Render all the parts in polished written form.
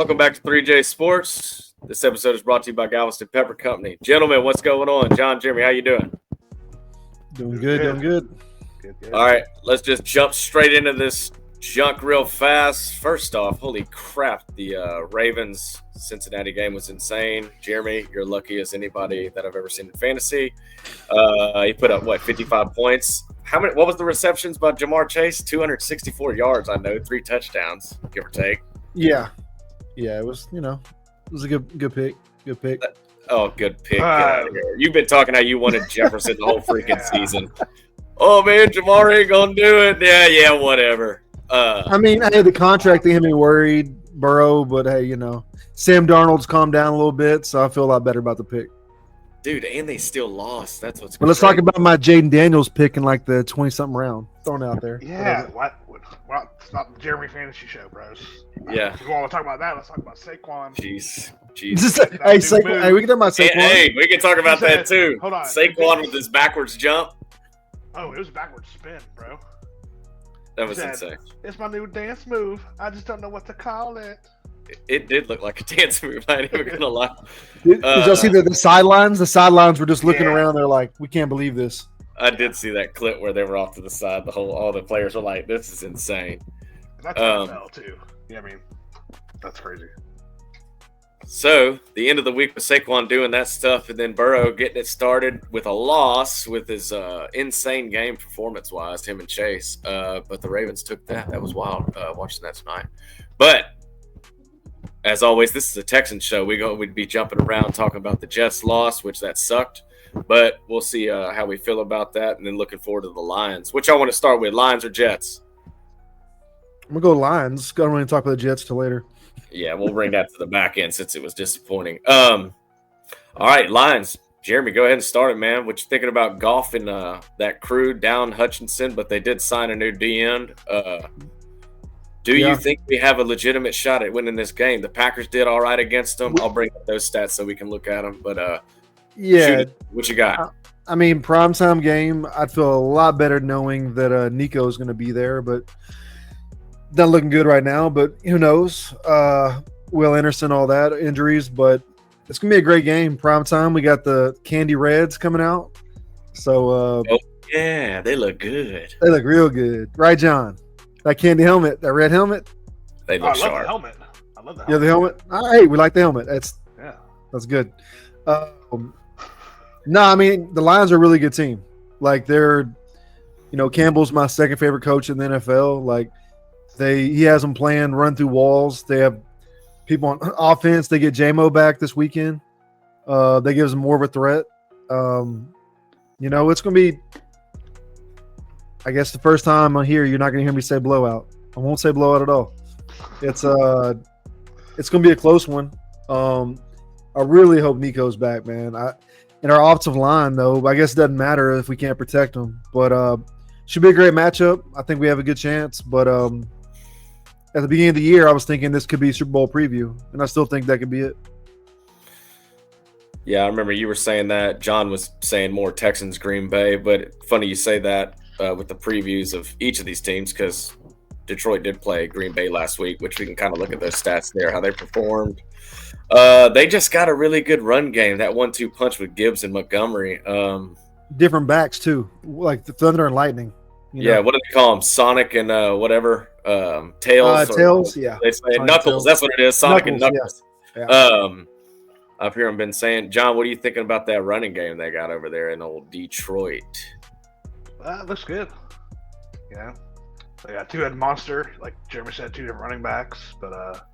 Welcome back to 3J Sports. This episode is brought to you by Galveston Pepper Company. Gentlemen, what's going on? John, Jeremy, how you doing? Doing good. Good. All right, let's just jump straight into this junk real fast. First off, holy crap, the Ravens-Cincinnati game was insane. Jeremy, you're lucky as anybody that I've ever seen in fantasy. He put up, 55 points. What was the receptions by JaMaar Chase? 264 yards, I know, 3 touchdowns, give or take. Yeah, it was, it was a good pick. Good pick. Oh, good pick. Get out of here. You've been talking how you wanted Jefferson the whole freaking season. Oh, man, JaMaar ain't going to do it. Yeah, whatever. I had the contract thing had me worried, Burrow, but hey, Sam Darnold's calmed down a little bit, so I feel a lot better about the pick. Dude, and they still lost. That's what's Well, let's talk about my Jaden Daniels pick in like the 20-something round. Thrown out there. Yeah, what? Well, it's not the Jeremy Fantasy Show, bros. Yeah. If you want to talk about that, let's talk about Saquon. Jeez. Hey, we can talk about Saquon. Hey, we can talk about that too. Hold on. Saquon with his backwards jump. Oh, it was a backwards spin, bro. That was insane. It's my new dance move. I just don't know what to call it. It did look like a dance move. I ain't even gonna lie. Did y'all see the sidelines? The sidelines were just looking around. They're like, we can't believe this. I did see that clip where they were off to the side. All the players were like, "This is insane." That's NFL too. Yeah, that's crazy. So the end of the week with Saquon doing that stuff, and then Burrow getting it started with a loss with his insane game performance-wise, him and Chase. But the Ravens took that. That was wild watching that tonight. But as always, this is a Texans show. We'd be jumping around talking about the Jets loss, which that sucked. But we'll see how we feel about that, and then looking forward to the Lions. Which I want to start with, Lions or Jets? I'm going to go Lions. I don't want to talk about the Jets till later. Yeah, we'll bring that to the back end since it was disappointing. All right, Lions. Jeremy, go ahead and start it, man. What you thinking about Goff and that crew down Hutchinson, but they did sign a new D-end. Do you think we have a legitimate shot at winning this game? The Packers did all right against them. I'll bring up those stats so we can look at them. But what you got? Primetime game, I'd feel a lot better knowing that Nico is going to be there, but not looking good right now. But who knows? Will Anderson, all that, injuries, but it's going to be a great game. Primetime, we got the Candy Reds coming out. So, they look good. They look real good. Right, John? That candy helmet, that red helmet. They look sharp. I love the helmet. Yeah, the helmet. Hey, we like the helmet. That's good. The Lions are a really good team. Like they're, Campbell's my second favorite coach in the NFL. Like he has them playing run through walls. They have people on offense. They get JMO back this weekend. That gives them more of a threat. It's going to be. I guess the first time I'm here, you're not going to hear me say blowout. I won't say blowout at all. It's going to be a close one. I really hope Nico's back, man. And our offensive line, though, I guess it doesn't matter if we can't protect them. But should be a great matchup. I think we have a good chance. But at the beginning of the year, I was thinking this could be Super Bowl preview, and I still think that could be it. Yeah, I remember you were saying that. John was saying more Texans, Green Bay. But funny you say that. With the previews of each of these teams, because Detroit did play Green Bay last week, which we can kind of look at those stats there, how they performed. They just got a really good run game, that 1-2 punch with Gibbs and Montgomery. Different backs, too, like the Thunder and Lightning. Yeah, what do they call them? Sonic and whatever? Tails? Tails, yeah. They say Knuckles, Tails. That's what it is, Sonic and Knuckles. Yeah. Up here I've been saying, John, what are you thinking about that running game they got over there in old Detroit? Looks good. Yeah. They got two-head monster, like Jeremy said, 2 different running backs. But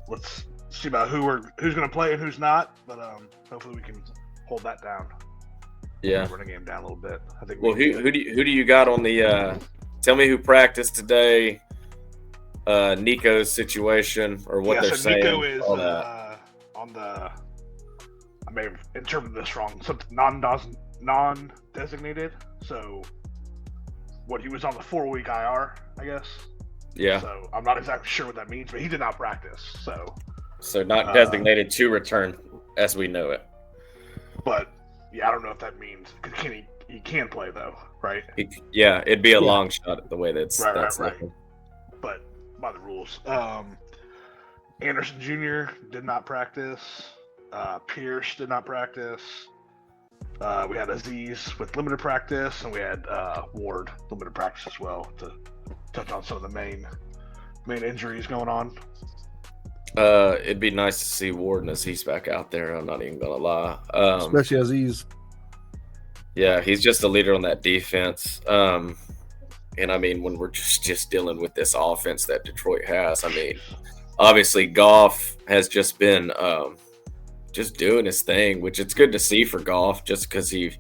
let's see about who's going to play and who's not. But hopefully we can hold that down. Yeah. Running game down a little bit. I think. Well, who do you got on the? Tell me who practiced today. Nico's situation or what they're saying. Nico is on the. I may have interpreted this wrong. Something non-designated, so what he was on the 4-week IR, I guess. Yeah. So I'm not exactly sure what that means, but he did not practice. So not designated to return as we know it. But I don't know if that means he can play though, right? It'd be a long shot the way that's right. looking. But by the rules, Anderson Jr. did not practice. Pierce did not practice. We had Aziz with limited practice, and we had Ward limited practice as well to touch on some of the main injuries going on. It'd be nice to see Ward and Aziz back out there. I'm not even gonna lie, Especially Aziz. Yeah, he's just a leader on that defense. And I mean, when we're just dealing with this offense that Detroit has, I mean, obviously Goff has just been just doing his thing, which it's good to see for Goff, just because he,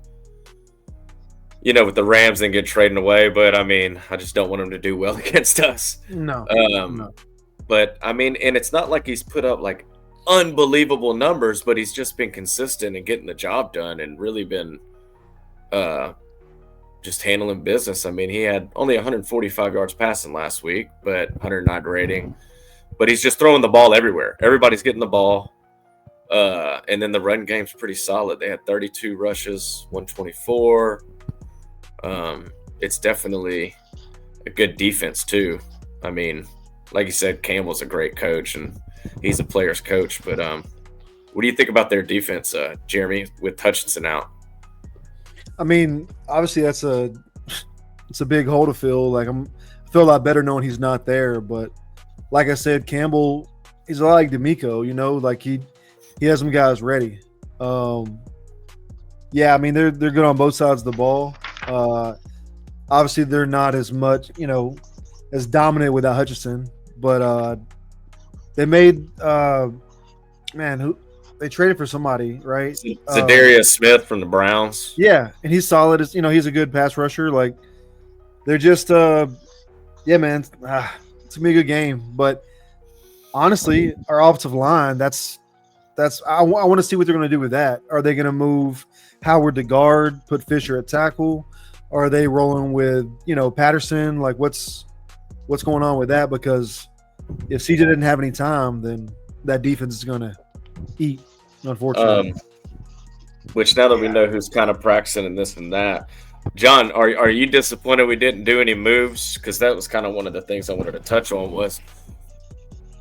with the Rams then get trading away. But I mean, I just don't want him to do well against us. No. But I mean, and it's not like he's put up like unbelievable numbers, but he's just been consistent and getting the job done and really been just handling business. I mean, he had only 145 yards passing last week, but 109 rating. But he's just throwing the ball everywhere. Everybody's getting the ball. And then the run game's pretty solid. They had 32 rushes, 124. It's definitely a good defense too. I mean, like you said, Campbell's a great coach and he's a player's coach. But what do you think about their defense, Jeremy, with Hutchinson out? I mean, obviously it's a big hole to fill. Like I feel a lot better knowing he's not there. But like I said, Campbell, he's a lot like D'Amico. Like he has some guys ready. Yeah, I mean they're good on both sides of the ball. Obviously they're not as much, as dominant without Hutchinson. But they made they traded for somebody, right? Zadarius Smith from the Browns. Yeah, and he's solid. He's a good pass rusher. Like they're just, yeah, man. It's gonna be a good game. But honestly, our offensive line, I want to see what they're going to do with that. Are they going to move Howard to guard, put Fisher at tackle? Or are they rolling with Patterson? Like what's going on with that? Because if CJ didn't have any time, then that defense is going to eat, unfortunately. Which now that we know who's kind of practicing and this and that, John, are you disappointed we didn't do any moves? Because that was kind of one of the things I wanted to touch on was,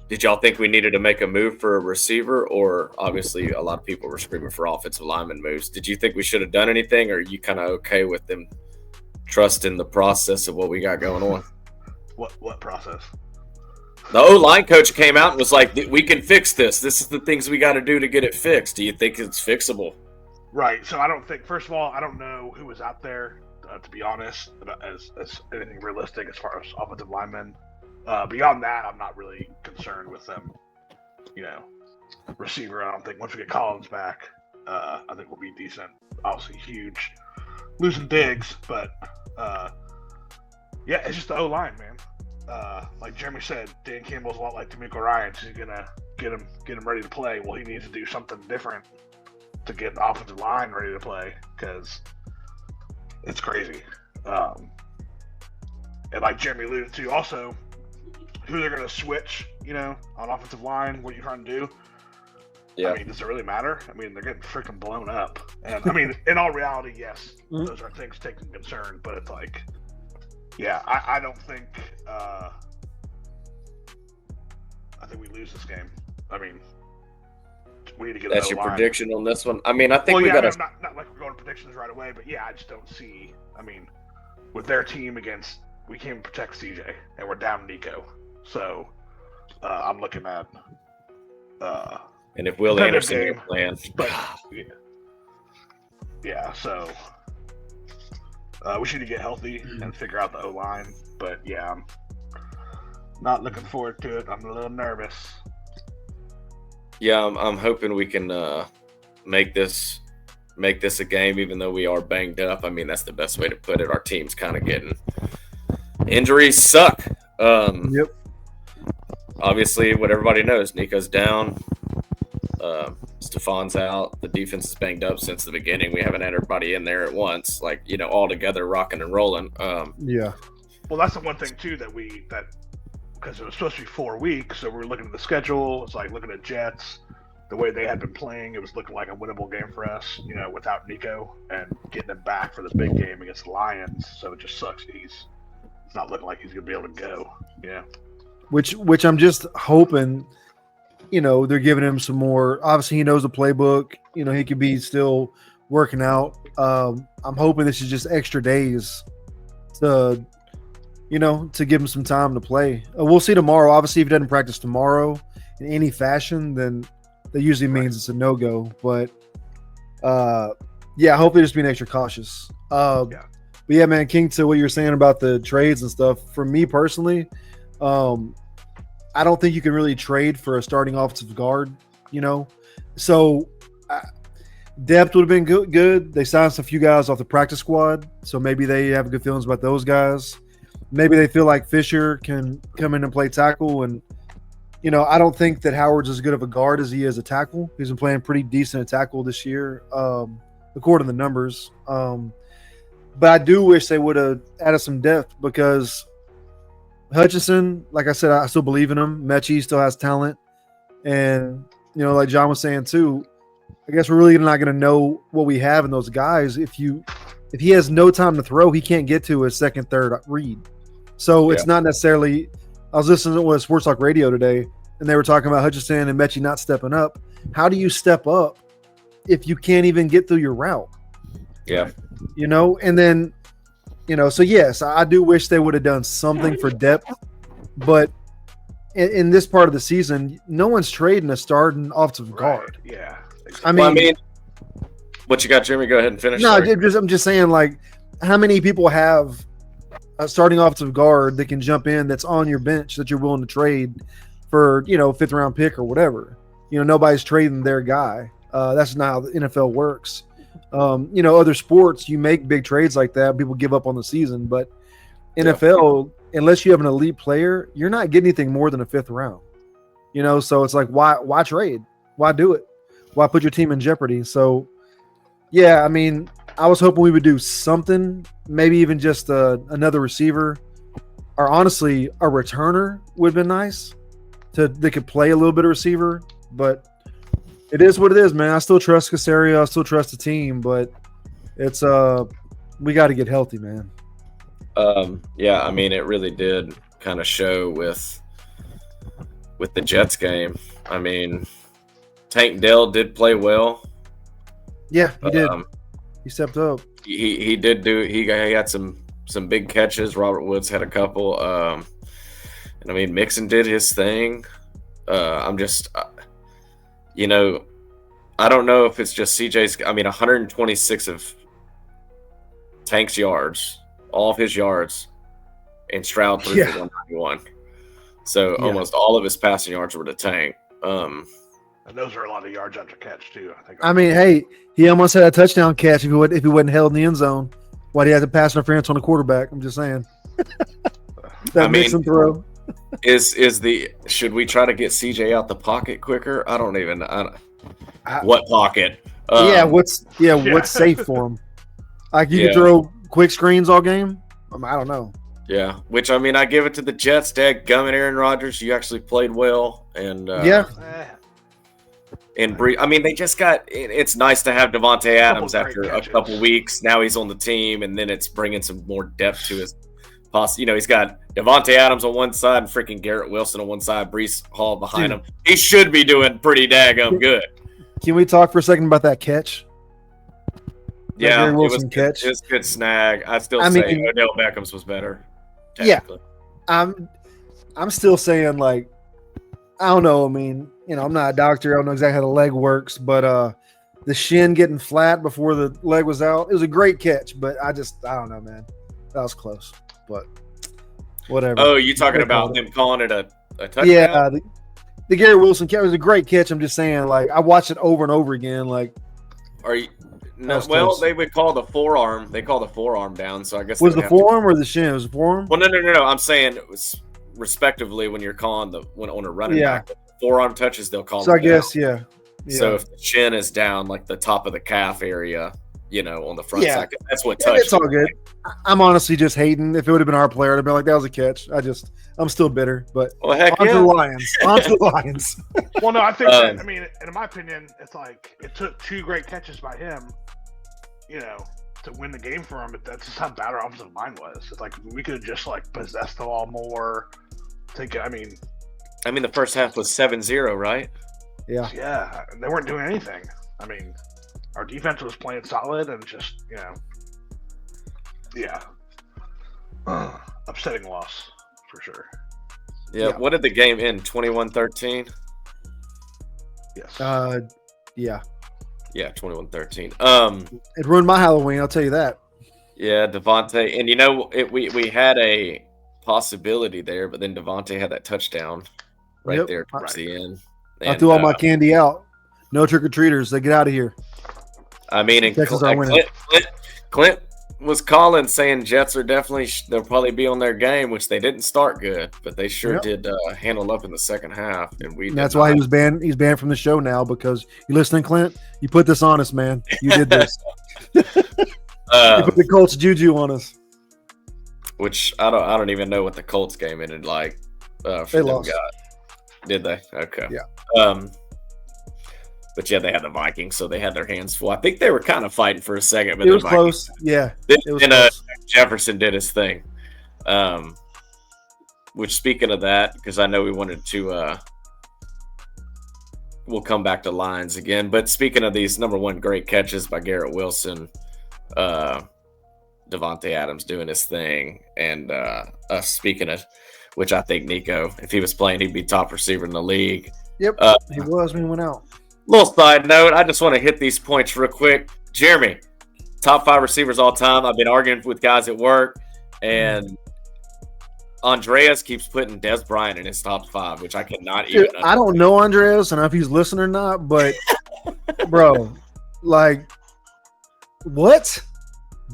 did y'all think we needed to make a move for a receiver? Or obviously a lot of people were screaming for offensive lineman moves. Did you think we should have done anything, or are you kind of okay with them trusting the process of what we got going on? What process? The O-line coach came out and was like, we can fix this. This is the things we got to do to get it fixed. Do you think it's fixable? Right. So I don't think, first of all, I don't know who was out there, to be honest, as anything realistic as far as offensive linemen. Beyond that, I'm not really concerned with them. Receiver, I don't think once we get Collins back, I think we'll be decent. Obviously, huge losing Diggs, but yeah, it's just the O-line, man. Like Jeremy said, Dan Campbell's a lot like D'Amico Ryans. He's gonna get him ready to play. Well, he needs to do something different to get the offensive line ready to play because it's crazy. And like Jeremy alluded to, also who they're gonna switch, on offensive line. What you're trying to do. Yeah. I mean, does it really matter? I mean, they're getting freaking blown up. And I mean, in all reality, yes, those are things taking concern. But it's like, yeah, I don't think. I think we lose this game. I mean, we need to get. That's your prediction on this one. I mean, I think we got to. Not like we're going to predictions right away, but yeah, I just don't see. I mean, with their team against, we can't protect CJ, and we're down Nico. So I'm looking at. And if Will Anderson plans, but yeah. So we should get healthy and figure out the O-line. But yeah, I'm not looking forward to it. I'm a little nervous. Yeah, I'm hoping we can make this a game, even though we are banged up. I mean, that's the best way to put it. Our team's kind of getting injuries suck. Yep. Obviously, what everybody knows, Nico's down. Stefan's out. The defense is banged up since the beginning. We haven't had everybody in there at once, all together, rocking and rolling. Yeah. Well, that's the one thing too that because it was supposed to be 4 weeks, so we were looking at the schedule. It's like looking at Jets, the way they had been playing. It was looking like a winnable game for us, without Nico and getting him back for this big game against the Lions. So it just sucks. It's not looking like he's gonna be able to go. Yeah. Which I'm just hoping. they're giving him some more. Obviously, he knows the playbook. He could be still working out. I'm hoping this is just extra days to give him some time to play. We'll see tomorrow. Obviously, if he doesn't practice tomorrow in any fashion, then that usually means it's a no-go. But hopefully just being extra cautious. But yeah, man, King, to what you're saying about the trades and stuff, for me personally, I don't think you can really trade for a starting offensive guard, So depth would have been good. They signed a few guys off the practice squad, so maybe they have good feelings about those guys. Maybe they feel like Fisher can come in and play tackle. And, I don't think that Howard's as good of a guard as he is a tackle. He's been playing pretty decent at tackle this year, according to the numbers. But I do wish they would have added some depth because Hutchinson, like I said, I still believe in him. Mechie still has talent. And, like John was saying too, I guess we're really not going to know what we have in those guys. If he has no time to throw, he can't get to his second, third read. So it's not necessarily – I was listening to Sports Talk Radio today, and they were talking about Hutchinson and Mechie not stepping up. How do you step up if you can't even get through your route? Yeah. And then – so yes, I do wish they would have done something for depth, but in this part of the season, no one's trading a starting offensive guard. Yeah. I mean, what you got, Jeremy? Go ahead and finish. No, I'm just saying, like, how many people have a starting offensive guard that can jump in that's on your bench that you're willing to trade for, fifth round pick or whatever? Nobody's trading their guy. That's not how the NFL works. Other sports, you make big trades like that. People give up on the season, but NFL, unless you have an elite player, you're not getting anything more than a fifth round. So it's like, why trade? Why do it? Why put your team in jeopardy? So, yeah, I mean, I was hoping we would do something, maybe even just another receiver, or honestly, a returner would have been nice. They could play a little bit of receiver, but it is what it is, man. I still trust Casario. I still trust the team, but it's we got to get healthy, man. Yeah, I mean, it really did kind of show with the Jets game. I mean, Tank Dell did play well. Yeah, he did. He stepped up. He did do. He had some big catches. Robert Woods had a couple. And I mean, Mixon did his thing. I'm just. I don't know if it's just CJ's. I mean, 126 of Tank's yards, all of his yards, and Stroud threw for 191. So almost all of his passing yards were to Tank. And those are a lot of yards after catch too. I mean, hey, he almost had a touchdown catch if he wasn't held in the end zone. Why he had to pass interference on the quarterback? I'm just saying. Mixon throw. Should we try to get CJ out the pocket quicker? I don't even what pocket? What's safe for him? Like you could throw quick screens all game. I don't know. Yeah, which I mean, I give it to the Jets. Dadgummit, Aaron Rodgers, you actually played well, and and Bree. I mean, they just got. It's nice to have Devontae Adams after a couple weeks. Now he's on the team, and then it's bringing some more depth to his. He's got Devontae Adams on one side and freaking Garrett Wilson on one side, Breece Hall behind him. He should be doing pretty daggum good. Can we talk for a second about that catch? Yeah, it was catch. It was a good snag. I say Odell Beckham's was better. Yeah, I'm still saying, like, I don't know. I mean, I'm not a doctor. I don't know exactly how the leg works, but the shin getting flat before the leg was out, it was a great catch, but I don't know, man. That was close. But whatever. Oh, you talking about them calling it a touchdown? Yeah, the Garrett Wilson catch was a great catch. I'm just saying, like, I watched it over and over again. Like, are you? No, well, they would call the forearm. They call the forearm down. So I guess was the forearm or the shin? It was the forearm. Well, no. I'm saying it was respectively when you're calling on a running back. Forearm touches, they'll call. So I guess, yeah. So if the shin is down, like the top of the calf area, on the front side, that's what touched. It's all good. I'm honestly just hating. If it would have been our player, I'd be like, that was a catch. I'm still bitter, but heck on to the Lions. On to the Lions. Well, no, I think that, I mean, in my opinion, it's like it took two great catches by him, to win the game for him. But that's just how bad our offensive line was. It's like we could have just like possessed the ball more. I mean, the first half was 7-0, right? Yeah. Yeah, they weren't doing anything. I mean, our defense was playing solid and just, yeah. Upsetting loss, for sure. Yeah. What did the game end? 21-13? Yes. Yeah. Yeah, 21-13. It ruined my Halloween, I'll tell you that. Yeah, Devontae. And we had a possibility there, but then Devontae had that touchdown right there towards the end. I threw all my candy out. No trick-or-treaters. They get out of here. I mean, and Texans are winning. Clint was calling saying Jets are definitely they'll probably be on their game, which they didn't start good, but they sure did handle up in the second half. And that's why he was banned. He's banned from the show now because you listening, Clint. You put this on us, man. You did this. You put the Colts juju on us. Which I don't even know what the Colts game ended like. They lost. Did they? Okay. Yeah. But yeah, they had the Vikings, so they had their hands full. I think they were kind of fighting for a second, but it was close. Yeah, it was close. Jefferson did his thing. Which, speaking of that, because I know we wanted to, we'll come back to Lions again. But speaking of these number one great catches by Garrett Wilson, Devontae Adams doing his thing, and speaking of which, I think Nico, if he was playing, he'd be top receiver in the league. Yep, he was when he went out. Little side note, I just want to hit these points real quick. Jeremy, top 5 receivers all time. I've been arguing with guys at work, and Andreas keeps putting Dez Bryant in his top 5, which I cannot even. Dude, I don't know Andreas, and if he's listening or not, but bro, like, what?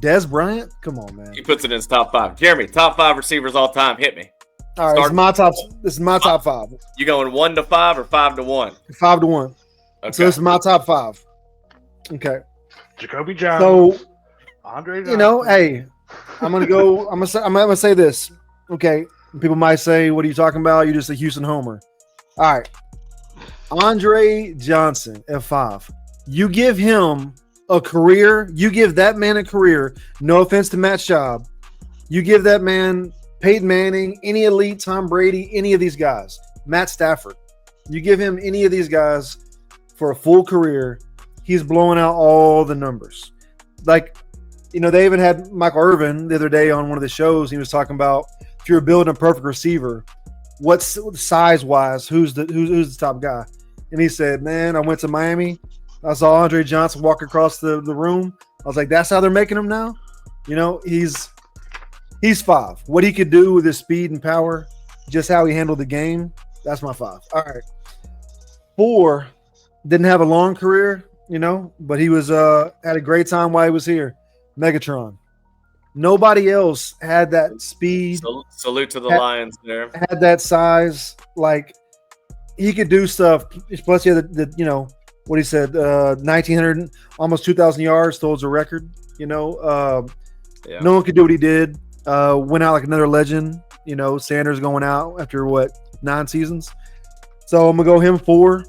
Dez Bryant? Come on, man. He puts it in his top 5. Jeremy, top 5 receivers all time. Hit me. All right, this is my top 5. You going 1 to 5 or 5 to 1? 5 to 1. Okay. So this is my top 5. Okay. Jacoby Jones. So, Andre Johnson. Hey, I'm gonna say this. Okay. People might say, "What are you talking about? You're just a Houston homer." All right. Andre Johnson at 5. You give him a career. You give that man a career. No offense to Matt Schaub. You give that man Peyton Manning, any elite, Tom Brady, any of these guys, Matt Stafford. You give him any of these guys for a full career, he's blowing out all the numbers. Like, they even had Michael Irvin the other day on one of the shows. He was talking about if you're building a perfect receiver, what's size-wise, who's the top guy? And he said, man, I went to Miami. I saw Andre Johnson walk across the room. I was like, that's how they're making him now? He's 5. What he could do with his speed and power, just how he handled the game, that's my 5. All right. 4, didn't have a long career, but he was had a great time while he was here. Megatron. Nobody else had that speed. Salute to the Lions there. Had that size. Like, he could do stuff. Plus, he had what he said, 1,900, almost 2,000 yards, holds a record. No one could do what he did. Went out like another legend. Sanders going out after 9 seasons. So I'm gonna go him 4.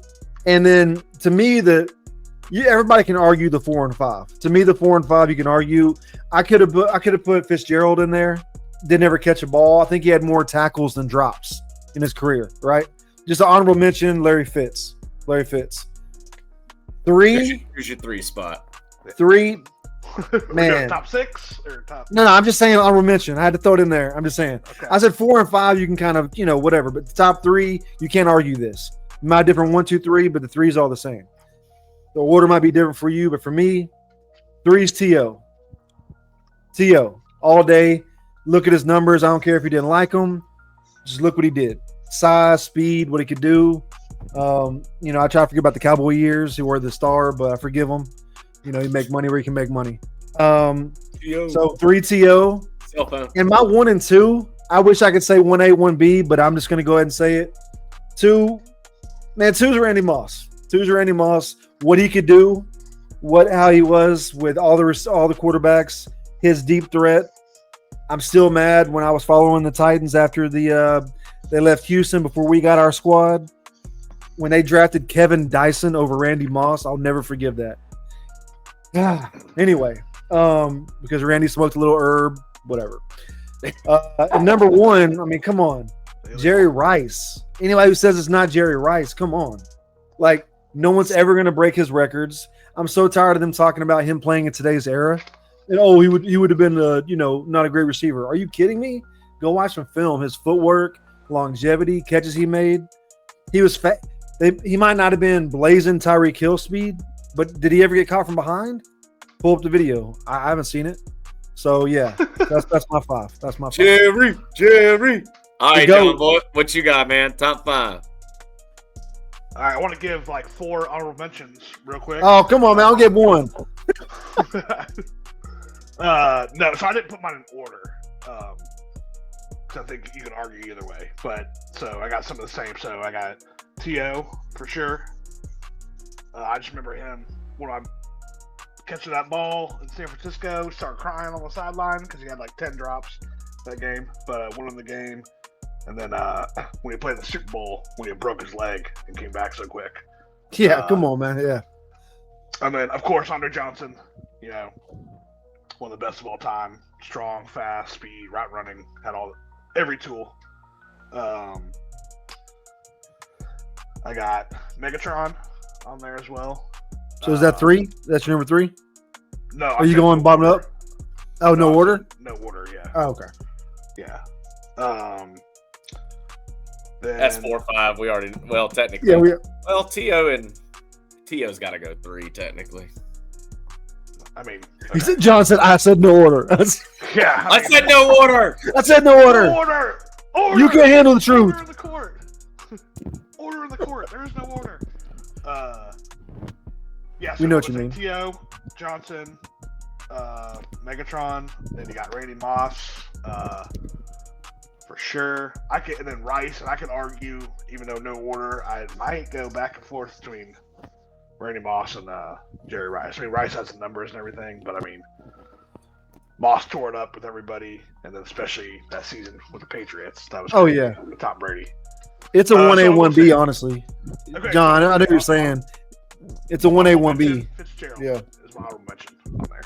And then to me, everybody can argue the 4 and 5. To me, the 4 and 5 you can argue. I could have put Fitzgerald in there. Didn't ever catch a ball. I think he had more tackles than drops in his career. Right? Just an honorable mention, Larry Fitz. 3. Here's your 3 spot. 3. Man, top 6 or top? No, I'm just saying honorable mention. I had to throw it in there. I'm just saying. Okay. I said 4 and 5. You can kind of, whatever. But the top 3, you can't argue this. It might different 1, 2, 3, but the 3 is all the same. The order might be different for you, but for me, 3 is T.O. T.O. all day. Look at his numbers. I don't care if you didn't like him. Just look what he did. Size, speed, what he could do. I try to forget about the Cowboy years. He wore the star, but I forgive him. He make money where he can make money. So 3 T.O. And my 1 and 2, I wish I could say 1A, 1B, but I'm just going to go ahead and say it. 2's Randy Moss. 2's Randy Moss. What he could do, how he was with all the quarterbacks, his deep threat. I'm still mad when I was following the Titans after they left Houston before we got our squad. When they drafted Kevin Dyson over Randy Moss, I'll never forgive that. Anyway, because Randy smoked a little herb, whatever. And number 1, I mean, come on. Jerry Rice. Anybody who says it's not Jerry Rice, come on. Like, no one's ever going to break his records. I'm so tired of them talking about him playing in today's era. And, he would have been, not a great receiver. Are you kidding me? Go watch some film. His footwork, longevity, catches he made. He was fat. He might not have been blazing Tyreek Hill speed, but did he ever get caught from behind? Pull up the video. I haven't seen it. So, yeah, that's my 5. That's my 5. Jerry. All right, John, boy, what you got, man? Top 5. All right, I want to give like 4 honorable mentions real quick. Oh, come on, man. I'll give 1. No, so I didn't put mine in order. Because I think you can argue either way. But so I got some of the same. So I got T.O. for sure. I just remember him when I'm catching that ball in San Francisco, started crying on the sideline because he had like 10 drops that game, but won in the game. And then when he played the Super Bowl, when he broke his leg and came back so quick. Yeah, come on, man. Yeah. And then, of course, Andre Johnson, one of the best of all time. Strong, fast, speed, route running, had every tool. I got Megatron on there as well. So is that 3? That's your number 3? No. Are you going bottom up? Oh, no order? No order, yeah. Oh, okay. Yeah. That's 4 or 5. We already, technically. Yeah, T.O.'s got to go 3, technically. I mean, okay. He said, John said, I said no order. Yeah. I said no order. I said no order. No order. You can't handle the truth. Order in the court. Order in the court. There is no order. Yeah. So we know what you mean. T.O., Johnson, Megatron. Then you got Randy Moss. For sure. And then Rice, and I can argue, even though no order, I might go back and forth between Randy Moss and Jerry Rice. I mean, Rice has the numbers and everything, but I mean, Moss tore it up with everybody, and then especially that season with the Patriots. That was with Tom Brady. It's a 1A, 1B, honestly. Okay. John, I know what you're saying. It's a 1A, 1B. Fitzgerald is my honorable mention on there.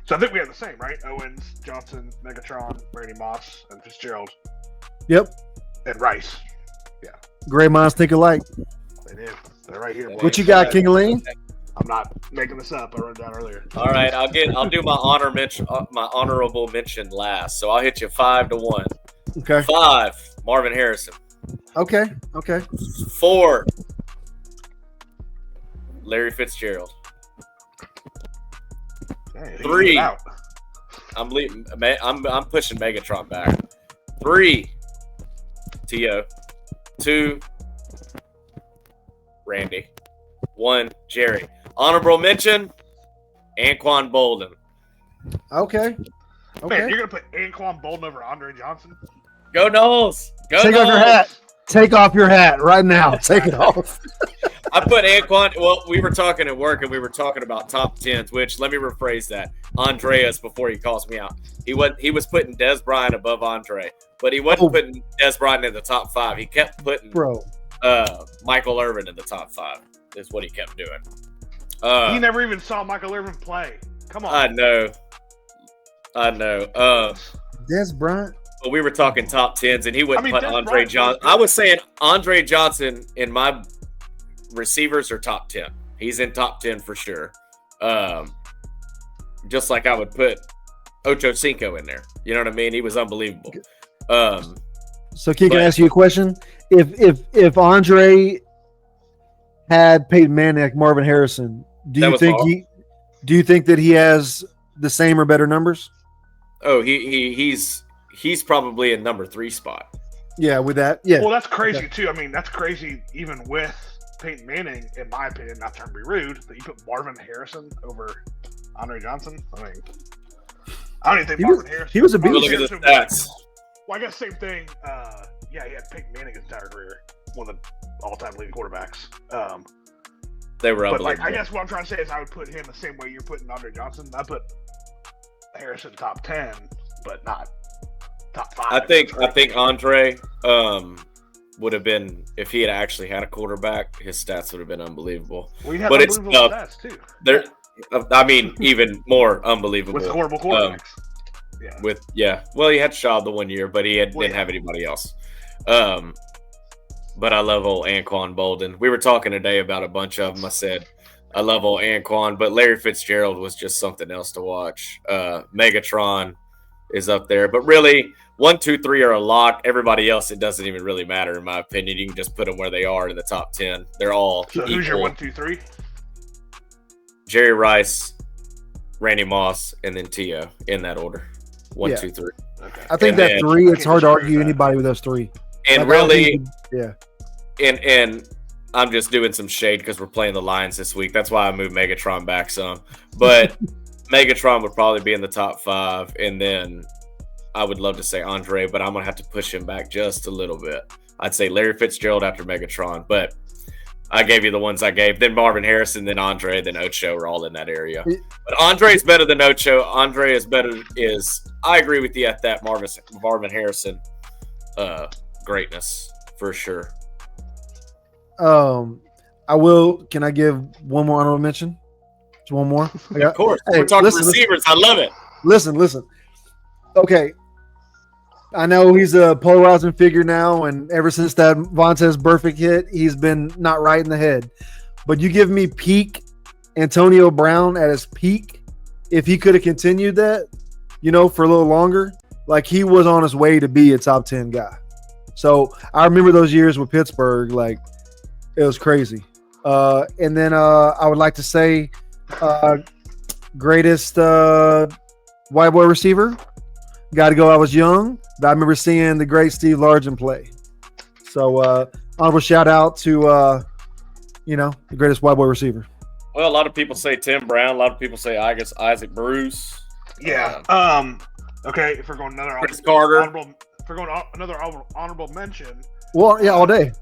So I think we have the same, right? Owens, Johnson, Megatron, Randy Moss, and Fitzgerald. Yep. And Rice. Yeah. Great minds think alike. They do. They're right here. What you got, King of Lean? I'm not making this up. I wrote it down earlier. All right, I'll do my honorable mention last. So I'll hit you 5 to 1. Okay. 5, Marvin Harrison. Okay. 4, Larry Fitzgerald. 3, I'm pushing Megatron back. 3, T.O. 2, Randy. 1, Jerry. Honorable mention, Anquan Bolden. Okay. Man, you're gonna put Anquan Bolden over Andre Johnson? Go Knowles! Take off your hat. Take off your hat right now. Take it off. I put Anquan. Well, we were talking at work, and we were talking about top 10s. Which, let me rephrase that. Andreas, before he calls me out, he was putting Des Bryant above Andre, but he wasn't putting Des Bryant in the top 5. He kept putting Michael Irvin in the top 5. Is what he kept doing. He never even saw Michael Irvin play. Come on. I know. Des Bryant. But we were talking top 10s, and he wouldn't put Andre Johnson. I was saying Andre Johnson in my receivers are top 10. He's in top 10 for sure. Just like I would put Ocho Cinco in there. You know what I mean? He was unbelievable. So, King, can I ask you a question? If Andre had Peyton Manning like Marvin Harrison, do you think that he has the same or better numbers? Oh, he's probably in number 3 spot. Yeah, with that. Yeah. Well, that's crazy too. I mean, that's crazy even with Peyton Manning, in my opinion, not trying to be rude, that you put Marvin Harrison over Andre Johnson. I mean, I don't even think Marvin Harrison. He was a beast. Look at the stats. Well, I guess same thing. Yeah, he had Peyton Manning his entire career, one of the all-time leading quarterbacks. They were but unbelievable. I guess what I'm trying to say is I would put him the same way you're putting Andre Johnson. I put Harrison top 10, but not top 5. I think Andre would have been, if he had actually had a quarterback, his stats would have been unbelievable. Well, he had unbelievable stats too. I mean, even more unbelievable with horrible quarterbacks. Well, he had Shaw the 1 year, but he didn't have anybody else. But I love old Anquan Bolden. We were talking today about a bunch of them. I said I love old Anquan, but Larry Fitzgerald was just something else to watch. Megatron is up there, but really 1, 2, 3 are a lock. Everybody else, it doesn't even really matter in my opinion. You can just put them where they are in the top 10. They're all so equal. Who's your 1, 2, 3? Jerry Rice, Randy Moss, and then Tio in that order. 1, 2, 3. Okay. I think that 3. It's hard to argue anybody with those 3. And really, yeah. And I'm just doing some shade because we're playing the Lions this week. That's why I moved Megatron back some. But Megatron would probably be in the top 5, and then I would love to say Andre, but I'm gonna have to push him back just a little bit. I'd say Larry Fitzgerald after Megatron, but I gave you the ones I gave. Then Marvin Harrison, then Andre, then Ocho are all in that area. But Andre is better than Ocho. Andre is better. I agree with you at that Marvin Harrison greatness for sure. I will. Can I give one more honorable mention? Just one more. Of course. We're talking receivers. I love it. Listen. Okay. I know he's a polarizing figure now, and ever since that Vontaze Burfict hit, he's been not right in the head. But you give me peak Antonio Brown at his peak, if he could have continued that, for a little longer, like he was on his way to be a top 10 guy. So I remember those years with Pittsburgh, like it was crazy. And then I would like to say greatest white boy receiver. Got to go. I was young, but I remember seeing the great Steve Largent play. So honorable shout out to the greatest white boy receiver. Well, a lot of people say Tim Brown. A lot of people say Isaac Bruce. Yeah. Okay. If we're going another Chris Carter. Another honorable mention. Well, yeah, all day.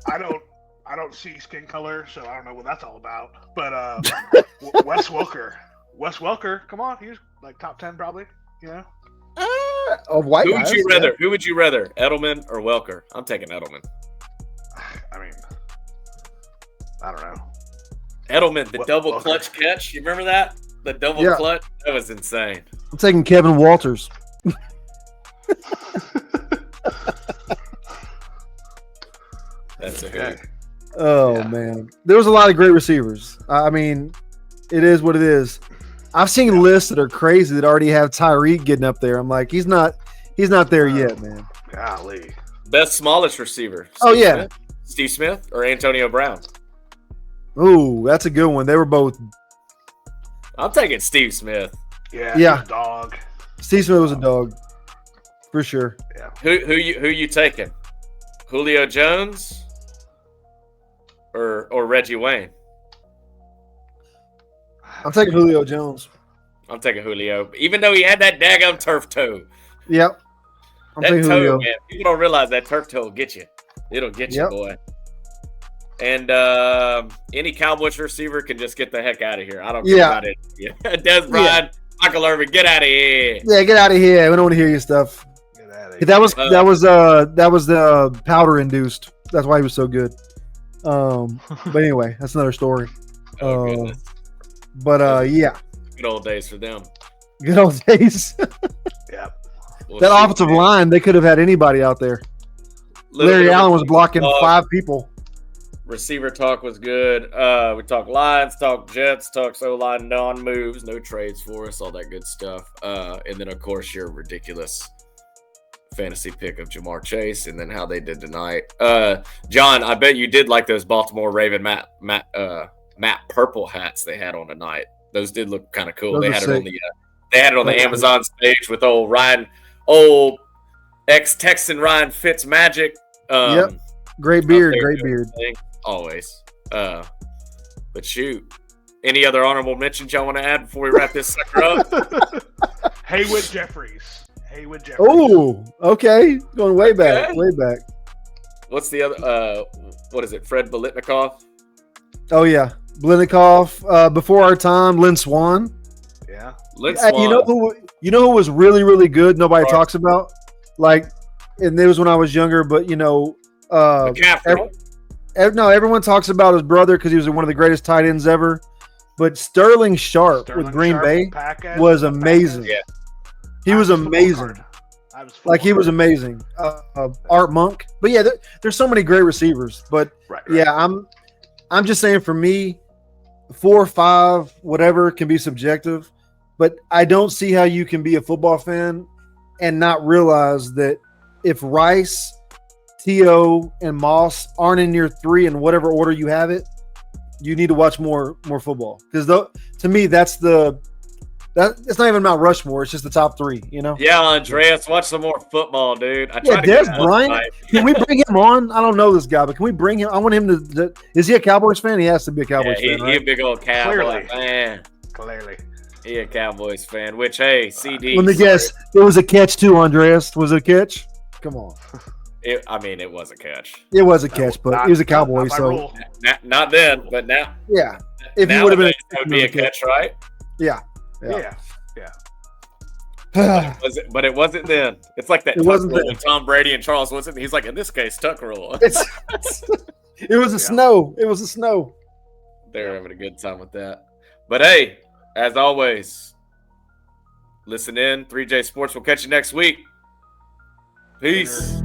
I don't see skin color, so I don't know what that's all about. But Wes Welker, come on, he's like top 10 probably. Of white Who guys, would you rather? Who would you rather, Edelman or Welker? I'm taking Edelman. I mean, I don't know. Edelman, the double clutch catch. You remember that? The double clutch. That was insane. I'm taking Kevin Walters. That's a hoot. Oh man, there was a lot of great receivers. I mean, it is what it is. I've seen lists that are crazy that already have Tyreek getting up there. I'm like, he's not there yet, man. Golly. Best smallest receiver. Steve Smith or Antonio Brown? Ooh, that's a good one. They were both. I'm taking Steve Smith. Yeah. Dog. Steve Smith was a dog, for sure. Yeah. Who you taking? Julio Jones or Reggie Wayne? I'm taking Julio Jones. I'm taking Julio, even though he had that daggum turf toe. Yep. I'm that taking toe, Julio. man. People don't realize that turf toe will get you. It'll get you, boy. And any Cowboys receiver can just get the heck out of here. I don't care about it. Des Bryant, Michael Irvin, get out of here. Yeah, get out of here. We don't want to hear your stuff. Get out of here. That was the powder induced. That's why he was so good. But anyway, that's another story. Goodness. But yeah. Good old days for them. Good old days. Yeah. That offensive line, they could have had anybody out there. Larry Allen was blocking 5 people. Receiver talk was good. We talked Lions, talked Jets, talked O-line, non-moves, no trades for us, all that good stuff. And then, of course, your ridiculous fantasy pick of JaMaar Chase and then how they did tonight. John, I bet you did like those Baltimore Raven matte purple hats they had on tonight. Those did look kind of cool. They had it on the Amazon stage with old ex-Texan Ryan Fitzmagic. Yep. Great beard. Always. But shoot. Any other honorable mentions y'all want to add before we wrap this sucker up? Haywood Jeffries. Oh, okay. Going way back. What's the other? What is it? Fred Biletnikoff? Oh, yeah. Biletnikoff. Before our time, Lynn Swann. Yeah. Lynn Swann. You know who was really, really good? Nobody talks about? And it was when I was younger, but, McCaffrey. Everyone talks about his brother because he was one of the greatest tight ends ever. But Sterling Sharp with Green Bay was amazing. Yeah. He was amazing. He was amazing. Art Monk. But yeah, there's so many great receivers. But yeah, I'm just saying for me, 4 or 5, whatever, can be subjective. But I don't see how you can be a football fan and not realize that if Rice, T.O., and Moss aren't in your 3 in whatever order you have it, you need to watch more football. Because to me, it's not even Mount Rushmore. It's just the top 3, you know? Yeah, Andreas, watch some more football, dude. Des Bryant. Can we bring him on? I don't know this guy, but can we bring him? I want him to is he a Cowboys fan? He has to be a Cowboys fan, right? He a big old Cowboy fan. Clearly. He a Cowboys fan, which, hey, CD. Let me guess. It was a catch too, Andreas. Was it a catch? Come on. It was a catch. It was a catch, but he was a Cowboy, so. Not then, but now. Yeah. If he would have been. It would be a catch, right? Yeah. But it wasn't then. It's like that. It wasn't then. Tom Brady and Charles Woodson. He's like, in this case, Tuck rule. It was a snow. It was a snow. They're having a good time with that. But hey, as always, listen in. 3J Sports. We'll catch you next week. Peace.